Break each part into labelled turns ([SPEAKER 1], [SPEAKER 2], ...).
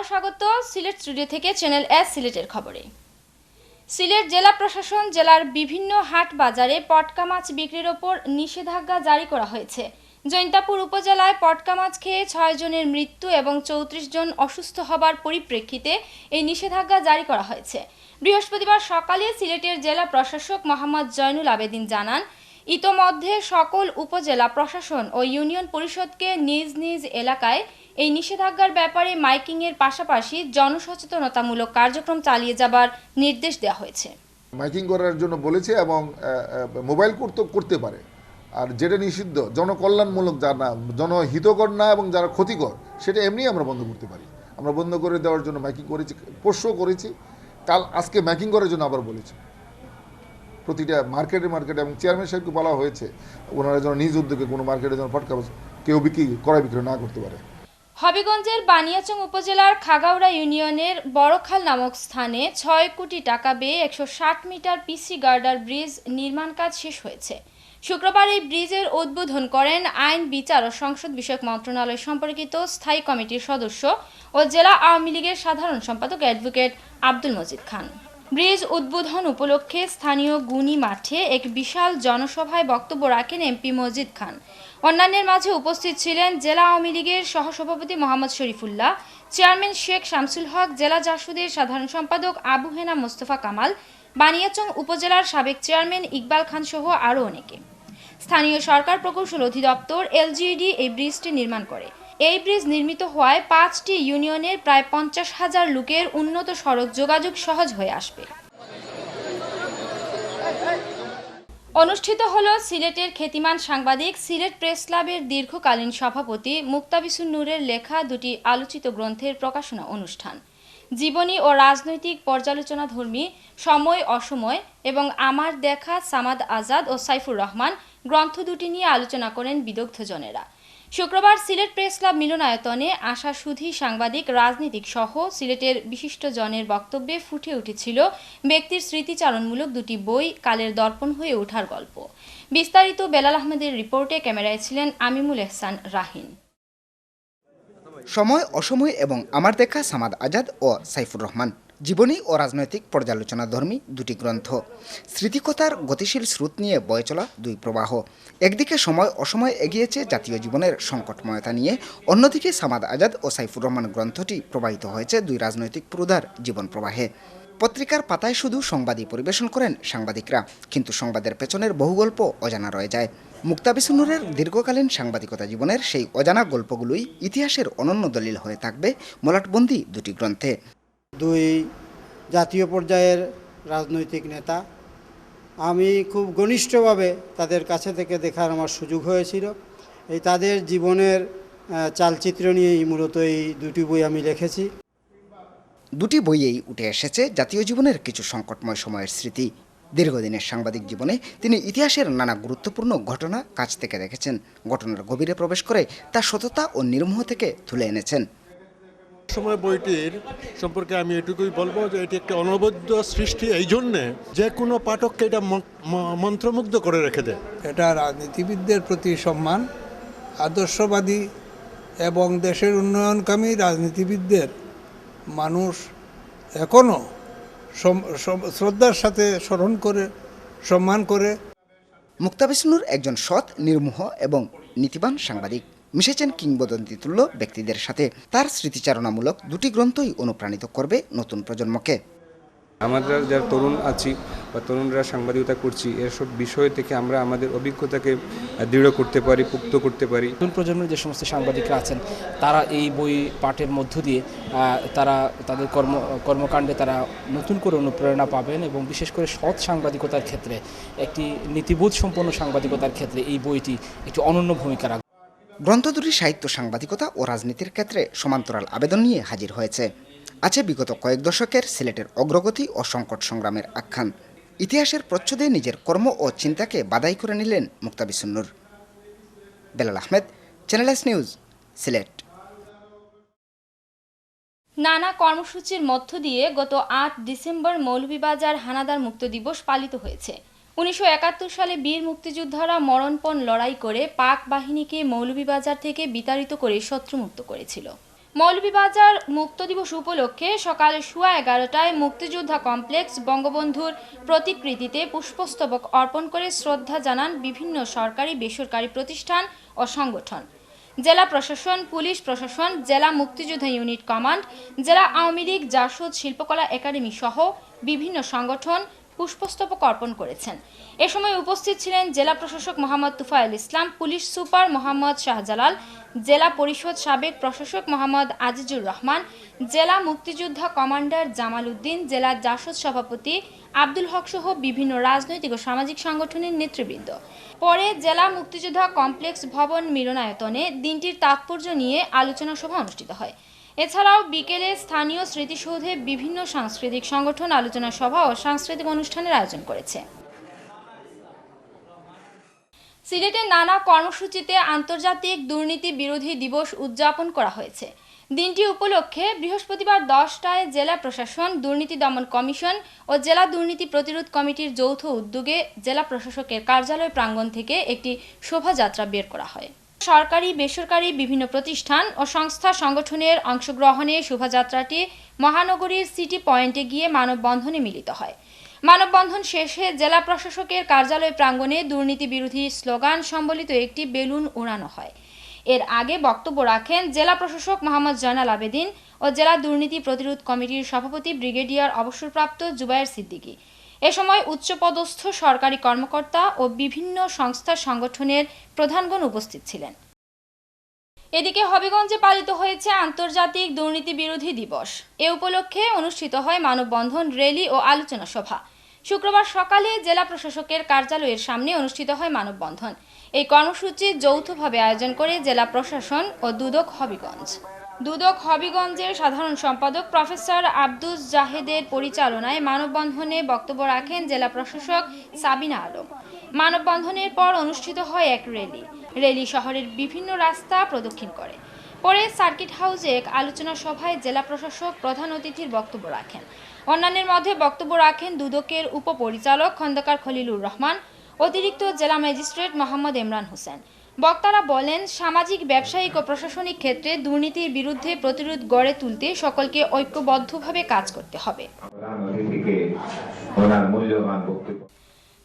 [SPEAKER 1] স্বাগত সিলেট স্টুডিও থেকে channel S সিলেটের খবরে। সিলেট জেলা প্রশাসন জেলার বিভিন্ন হাট বাজারে পটকা মাছ বিক্রির ওপর নিষেধাজ্ঞা জারি করা হয়েছে। জৈন্তাপুর উপজেলায় পটকা মাছ খেয়ে 6 জনের মৃত্যু এবং 34 জন অসুস্থ হবার পরিপ্রেক্ষিতে এই নিষেধাজ্ঞা জারি করা হয়েছে। বৃহস্পতিবার সকালে সিলেটের জেলা প্রশাসক মোহাম্মদ জয়নুল আবেদিন জানান, ইতোমধ্যে সকল উপজেলা প্রশাসন ও ইউনিয়ন পরিষদকে নিজ নিজ এলাকায় এই নিষেধাজ্ঞার ব্যাপারে মাইকিংয়ের পাশাপাশি জনসচেতনতামূলক কার্যক্রম চালিয়ে যাবার নির্দেশ দেওয়া হয়েছে।
[SPEAKER 2] মাইকিং করার জন্য বলেছে এবং মোবাইল করতে পারে। আর যেটা নিষিদ্ধ জনকল্যাণমূলক যা না, জনহিতকর না এবং যারা ক্ষতিকর, সেটা এমনি আমরা বন্ধ করতে পারি। আমরা বন্ধ করে দেওয়ার জন্য মাইকিং করেছি, পরশুও করেছি, আজকে মাইকিং করার জন্য আবার বলেছি। প্রতিটা মার্কেটে এবং চেয়ারম্যান সাহেবকে বলা হয়েছে ওনারা যেন নিজ উদ্যোগে কোনো মার্কেটে যেন পটকা কেউ ক্রয় বিক্রয় না করতে পারে।
[SPEAKER 1] হবিগঞ্জের বানিয়াচং উপজেলার খাগাউড়া ইউনিয়নের বড়খাল নামক স্থানে 6 কোটি টাকা ব্যয়ে 160 মিটার পিসি গার্ডার ব্রিজ নির্মাণ কাজ শেষ হয়েছে। শুক্রবার এই ব্রিজের উদ্বোধন করেন আইন, বিচার ও সংসদ বিষয়ক মন্ত্রণালয় সম্পর্কিত স্থায়ী কমিটির সদস্য ও জেলা আওয়ামী লীগের সাধারণ সম্পাদক অ্যাডভোকেট আব্দুল মজিদ খান। ব্রিজ উদ্বোধন উপলক্ষে স্থানীয় গুনি মাঠে এক বিশাল জনসভায় বক্তব্য রাখেন এমপি মজিদ খান। অন্যান্যের মাঝে উপস্থিত ছিলেন জেলা আওয়ামী লীগের সহসভাপতি মোহাম্মদ শরীফুল্লাহ, চেয়ারম্যান শেখ শামসুল হক, জেলা জাসদের সাধারণ সম্পাদক আবু হেনা মোস্তফা কামাল, বানিয়াচং উপজেলার সাবেক চেয়ারম্যান ইকবাল খান সহ আরও অনেকে। স্থানীয় সরকার প্রকৌশল অধিদপ্তর এলজিইডি এই ব্রিজটি নির্মাণ করে। এই ব্রিজ নির্মিত হওয়ায় 5টি ইউনিয়নের প্রায় 50,000 লোকের উন্নত সড়ক যোগাযোগ সহজ হয়ে আসবে। অনুষ্ঠিত হলো সিলেটের খ্যাতিমান সাংবাদিক, সিলেট প্রেস ক্লাবের দীর্ঘকালীন সভাপতি মুক্তাবিসুন নূরের লেখা দুটি আলোচিত গ্রন্থের প্রকাশনা অনুষ্ঠান। জীবনী ও রাজনৈতিক পর্যালোচনাধর্মী সময় অসময় এবং আমার দেখা সামাদ আজাদ ও সাইফুর রহমান গ্রন্থ দুটি নিয়ে আলোচনা করেন বিদগ্ধজনেরা। শুক্রবার সিলেট প্রেস ক্লাব মিলনায়তনে আসা সুধী সাংবাদিক, রাজনীতিক সহ সিলেটের বিশিষ্টজনের বক্তব্যে ফুটে উঠেছিল ব্যক্তির স্মৃতিচারণমূলক দুটি বই, কালের দর্পণ হয়ে ওঠার গল্প। বিস্তারিত বেলাল আহমেদের রিপোর্টে ক্যামেরায় ছিলেন আমিমুল এহসান রাহিন।
[SPEAKER 3] সময় অসময় এবং আমার দেখা সামাদ আজাদ ও সাইফুর রহমান জীবনী ও রাজনৈতিক পর্যালোচনাধর্মী দুটি গ্রন্থ। স্মৃতিকথার গতিশীল স্রোত নিয়ে বয়ে চলা দুই প্রবাহ। একদিকে সময় অসময় এগিয়েছে জাতীয় জীবনের সংকটময়তা নিয়ে, অন্যদিকে সামাদ আজাদ ও সাইফুর রহমান গ্রন্থটি প্রবাহিত হয়েছে দুই রাজনৈতিক পুরোধার জীবন প্রবাহে। পত্রিকার পাতায় শুধু সংবাদই পরিবেশন করেন সাংবাদিকরা, কিন্তু সংবাদের পেছনের বহু গল্প অজানা রয়ে যায়। মুক্তাবিসুন নূরের দীর্ঘকালীন সাংবাদিকতা জীবনের সেই অজানা গল্পগুলোই ইতিহাসের অনন্য দলিল হয়ে থাকবে মলাটবন্দি দুটি গ্রন্থে।
[SPEAKER 4] দুই জাতীয় পর্যায়ের রাজনৈতিক নেতা, আমি খুব ঘনিষ্ঠভাবে তাদের কাছে থেকে দেখার আমার সুযোগ হয়েছিল। এই তাদের জীবনের চালচিত্র নিয়েই মূলত এই দুটি বই আমি লিখেছি।
[SPEAKER 3] দুটি বইয়েই উঠে এসেছে জাতীয় জীবনের কিছু সংকটময় সময়ের স্মৃতি। দীর্ঘদিনের সাংবাদিক জীবনে তিনি ইতিহাসের নানা গুরুত্বপূর্ণ ঘটনা কাছ থেকে দেখেছেন, ঘটনার গভীরে প্রবেশ করে তা সততা ও নির্মোহ থেকে তুলে এনেছেন।
[SPEAKER 5] সময় বইটির সম্পর্কে আমি এটুকুই বলবো যে এটি একটি অনবদ্য সৃষ্টি, এই জন্যে যে কোনো পাঠককে এটা মন্ত্রমুগ্ধ করে রেখে দেয়।
[SPEAKER 6] এটা রাজনীতিবিদদের প্রতি সম্মান, আদর্শবাদী এবং দেশের উন্নয়নকামী রাজনীতিবিদদের মানুষ এখনও শ্রদ্ধার সাথে স্মরণ করে, সম্মান করে।
[SPEAKER 3] মুক্তাবিসুন নূর একজন সৎ, নির্মোহ এবং নীতিবান সাংবাদিক। মিশেছেন কিংবদন্তিতুল্য ব্যক্তিদের সাথে। তার স্মৃতিচারণামূলক দুটি গ্রন্থই অনুপ্রাণিত করবে নতুন প্রজন্মকে।
[SPEAKER 7] আমরা যারা তরুণ আছি বা তরুণরা সাংবাদিকতা করছি, এসব বিষয় থেকে আমরা আমাদের অভিজ্ঞতাকে দৃঢ় করতে পারি, পুক্ত করতে পারি।
[SPEAKER 8] নতুন প্রজন্মের যে সমস্ত সাংবাদিকরা আছেন তারা এই বই পাঠের মধ্য দিয়ে তারা তাদের কর্মকাণ্ডে তারা নতুন করে অনুপ্রেরণা পাবেন এবং বিশেষ করে সৎ সাংবাদিকতার ক্ষেত্রে, একটি নীতিবোধ সম্পন্ন সাংবাদিকতার ক্ষেত্রে এই বইটি একটি অনন্য ভূমিকা রাখবে।
[SPEAKER 3] গ্রন্থ দুটি সাহিত্য, সাংবাদিকতা ও রাজনীতির ক্ষেত্রে সমান্তরাল আবেদন নিয়ে হাজির হয়েছে। আছে বিগত কয়েক দশকের সিলেটের অগ্রগতি ও সংকট সংগ্রামের আখ্যান। ইতিহাসের প্রচ্ছদে নিজের কর্ম ও চিন্তাকে বাদাই করে নিলেন মুক্তাবিসুন Noor. Belal Ahmed, channel S news, Sylhet.
[SPEAKER 1] নানা কর্মসূচির মধ্য দিয়ে গত 8 ডিসেম্বর মৌলভীবাজার হানাদার মুক্ত দিবস পালিত হয়েছে। 1971 সালে বীর মুক্তিযোদ্ধারা মরণপণ লড়াই করে পাক বাহিনীকে মৌলভীবাজার থেকে বিতাড়িত করে শত্রুমুক্ত করেছিল। মৌলভীবাজার মুক্ত দিবস উপলক্ষে সকাল 11:15টায় মুক্তিযোদ্ধা কমপ্লেক্স বঙ্গবন্ধুর প্রতিকৃতিতে পুষ্পস্তবক অর্পণ করে শ্রদ্ধা জানান বিভিন্ন সরকারি বেসরকারি প্রতিষ্ঠান ও সংগঠন। জেলা প্রশাসন, পুলিশ প্রশাসন, জেলা মুক্তিযোদ্ধা ইউনিট কমান্ড, জেলা আওয়ামী লীগ, জাসদ, শিল্পকলা একাডেমি সহ বিভিন্ন সংগঠন পুষ্পস্তবক অর্পণ করেছেন। এ সময় উপস্থিত ছিলেন জেলা প্রশাসক মোহাম্মদ তুফাইল ইসলাম, পুলিশ সুপার মোহাম্মদ শাহজালাল, জেলা পরিষদ সাবেক প্রশাসক মোহাম্মদ আজিজুর রহমান, জেলা মুক্তিযোদ্ধা কমান্ডার জামাল উদ্দিন, জেলা জাসদ সভাপতি আব্দুল হক সহ বিভিন্ন রাজনৈতিক ও সামাজিক সংগঠনের নেতৃবৃন্দ। পরে জেলা মুক্তিযোদ্ধা কমপ্লেক্স ভবন মিলনায়তনে দিনটির তাৎপর্য নিয়ে আলোচনা সভা অনুষ্ঠিত হয়। এছাড়াও বিকেলে স্থানীয় স্মৃতিসৌধে বিভিন্ন সাংস্কৃতিক সংগঠন আলোচনা সভা ও সাংস্কৃতিক অনুষ্ঠানের আয়োজন করেছে। সিলেটে নানা কর্মসূচিতে আন্তর্জাতিক দুর্নীতি বিরোধী দিবস উদযাপন করা হয়েছে। দিনটি উপলক্ষে বৃহস্পতিবার 10টায় জেলা প্রশাসন, দুর্নীতি দমন কমিশন ও জেলা দুর্নীতি প্রতিরোধ কমিটির যৌথ উদ্যোগে জেলা প্রশাসকের কার্যালয় প্রাঙ্গণ থেকে একটি শোভাযাত্রা বের করা হয়। সরকারি বেসরকারি বিভিন্ন প্রতিষ্ঠান ও সংস্থা সংগঠনের অংশগ্রহণে শোভাযাত্রাটি মহানগরীর সিটি পয়েন্টে গিয়ে মানববন্ধনে মিলিত হয়। মানববন্ধন শেষে জেলা প্রশাসকের কার্যালয় প্রাঙ্গণে দুর্নীতি বিরোধী স্লোগান সম্বলিত একটি বেলুন ওড়ানো হয়। এর আগে বক্তব্য রাখেন জেলা প্রশাসক মোহাম্মদ জয়নাল আবেদিন ও জেলা দুর্নীতি প্রতিরোধ কমিটির সভাপতি ব্রিগেডিয়ার অবসরপ্রাপ্ত জুবায়ের সিদ্দিকী। এ সময় উচ্চপদস্থ সরকারি কর্মকর্তা ও বিভিন্ন সংস্থা সংগঠনের প্রধানগণ উপস্থিত ছিলেন। এদিকে হবিগঞ্জে পালিত হয়েছে আন্তর্জাতিক দুর্নীতি বিরোধী দিবস। এ উপলক্ষে অনুষ্ঠিত হয় মানববন্ধন, র্যালি ও আলোচনা সভা। শুক্রবার সকালে জেলা প্রশাসকের কার্যালয়ের সামনে অনুষ্ঠিত হয় মানববন্ধন। এই কর্মসূচি যৌথভাবে আয়োজন করে জেলা প্রশাসন ও দুদক হবিগঞ্জ। দুদক হবিগঞ্জের সাধারণ সম্পাদক প্রফেসর আব্দুস জাহেদের পরিচালনায় মানববন্ধনে বক্তব্য রাখেন জেলা প্রশাসক সাবিনা আলম। মানববন্ধনের পর অনুষ্ঠিত হয় এক র্যালি শহরের বিভিন্ন রাস্তা প্রদক্ষিণ করে। পরে সার্কিট হাউসে এক আলোচনা সভায় জেলা প্রশাসক প্রধান অতিথির বক্তব্য রাখেন। অন্যান্যের মধ্যে বক্তব্য রাখেন দুদকের উপপরিচালক খন্দকার খলিলুর রহমান, অতিরিক্ত জেলা ম্যাজিস্ট্রেট মোহাম্মদ ইমরান হোসেন। বক্তারা বলেন, সামাজিক, ব্যবসায়িক ও প্রশাসনিক ক্ষেত্রে দুর্নীতির বিরুদ্ধে প্রতিরোধ গড়ে তুলতে সকলকে ঐক্যবদ্ধভাবে কাজ করতে হবে।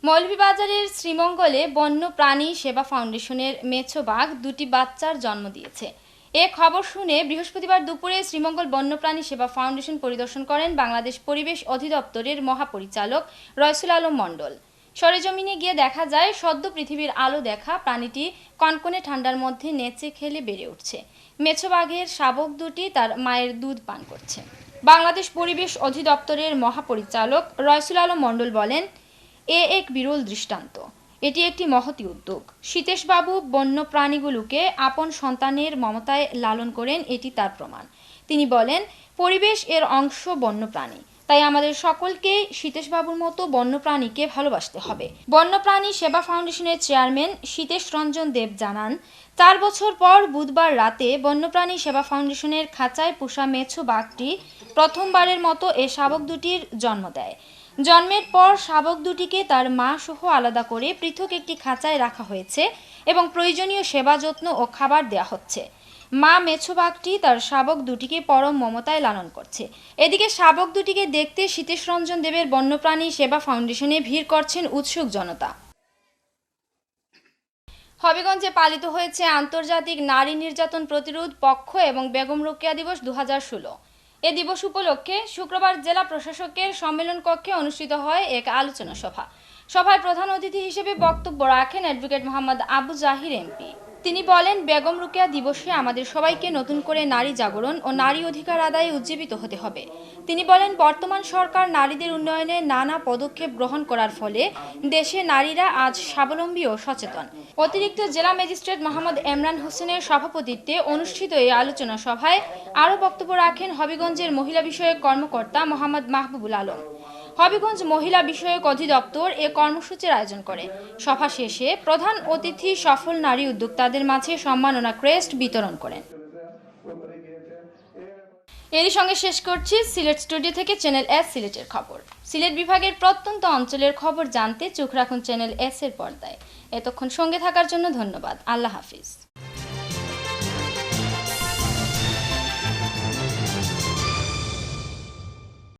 [SPEAKER 1] মৌলভীবাজারের শ্রীমঙ্গলে বন্য প্রাণী সেবা ফাউন্ডেশনের মেছো বাঘ 2টি বাচ্চার জন্ম দিয়েছে। এ খবর শুনে বৃহস্পতিবার দুপুরে শ্রীমঙ্গল বন্যপ্রাণী সেবা ফাউন্ডেশন পরিদর্শন করেন বাংলাদেশ পরিবেশ অধিদপ্তরের মহাপরিচালক রয়সুল আলম মণ্ডল। সরেজমিনে গিয়ে দেখা যায় সদ্য পৃথিবীর আলো দেখা প্রাণীটি কনকনে ঠান্ডার মধ্যে নেচে খেলে বেড়ে উঠছে। মেছো বাঘের শাবক দুটি তার মায়ের দুধ পান করছে। বাংলাদেশ পরিবেশ অধিদপ্তরের মহাপরিচালক রয়সুল আলম মণ্ডল বলেন, এক বিরল দৃষ্টান্ত। এটি একটি মহতী উদ্যোগ। সীতেশবাবু বন্য প্রাণীগুলোকে আপন সন্তানের মমতায় লালন করেন, এটি তার প্রমাণ। তিনি বলেন, পরিবেশ এর অংশ বন্যপ্রাণী, তাই আমাদের সকলকে সীতেশবাবুর মতো বন্যপ্রাণীকে ভালোবাসতে হবে। বন্যপ্রাণী সেবা ফাউন্ডেশনের চেয়ারম্যান সীতেশ রঞ্জন দেব জানান, 4 বছর পর বুধবার রাতে বন্যপ্রাণী সেবা ফাউন্ডেশনের খাঁচায় পোষা মেছো বাঘটি প্রথমবারের মতো এ শাবক দুটির জন্ম দেয়। জন্মের পর শাবক দুটিকে তার মা সহ আলাদা করে পৃথক একটি খাঁচায় রাখা হয়েছে এবং প্রয়োজনীয় সেবা যত্ন ও খাবার দেয়া হচ্ছে। মা মেছো বাঘটি তার শাবক দুটিকে পরম মমতায় লালন করছে। এদিকে শাবক দুটিকে দেখতে সীতেশ রঞ্জন দেবের বন্যপ্রাণী সেবা ফাউন্ডেশনে ভিড় করছেন উৎসুক জনতা। হবিগঞ্জে পালিত হয়েছে আন্তর্জাতিক নারী নির্যাতন প্রতিরোধ পক্ষ এবং বেগম রোকেয়া দিবস 2016। এ দিবস উপলক্ষে শুক্রবার জেলা প্রশাসকের সম্মেলন কক্ষে অনুষ্ঠিত হয় এক আলোচনা সভা। সভায় প্রধান অতিথি হিসেবে বক্তব্য রাখেন অ্যাডভোকেট মোহাম্মদ আবু জাহির এমপি। তিনি বলেন, বেগম রোকেয়া দিবসে আমাদের সবাইকে নতুন করে নারী জাগরণ ও নারী অধিকার আদায়ে উজ্জীবিত হতে হবে। তিনি বলেন, বর্তমান সরকার নারীদের উন্নয়নে নানা পদক্ষেপ গ্রহণ করার ফলে দেশে নারীরা আজ স্বাবলম্বী ও সচেতন। অতিরিক্ত জেলা ম্যাজিস্ট্রেট মোহাম্মদ ইমরান হোসেনের সভাপতিত্বে অনুষ্ঠিত এই আলোচনা সভায় আরও বক্তব্য রাখেন হবিগঞ্জের মহিলা বিষয়ক কর্মকর্তা মোহাম্মদ মাহবুবুল আলম। হবিগঞ্জ মহিলা বিষয়ক অধিদপ্তর এ কর্মসূচির আয়োজন করে। সভা শেষে প্রধান অতিথি সফল নারী উদ্যোক্তাদের মাঝে সম্মাননা ক্রেস্ট বিতরণ করেন। এরই সঙ্গে শেষ করছি সিলেট স্টুডিও থেকে চ্যানেল এস সিলেটের খবর। সিলেট বিভাগের প্রত্যন্ত অঞ্চলের খবর জানতে চোখ রাখুন চ্যানেল এস এর পর্দায়। এতক্ষণ সঙ্গে থাকার জন্য ধন্যবাদ। আল্লাহ হাফিজ।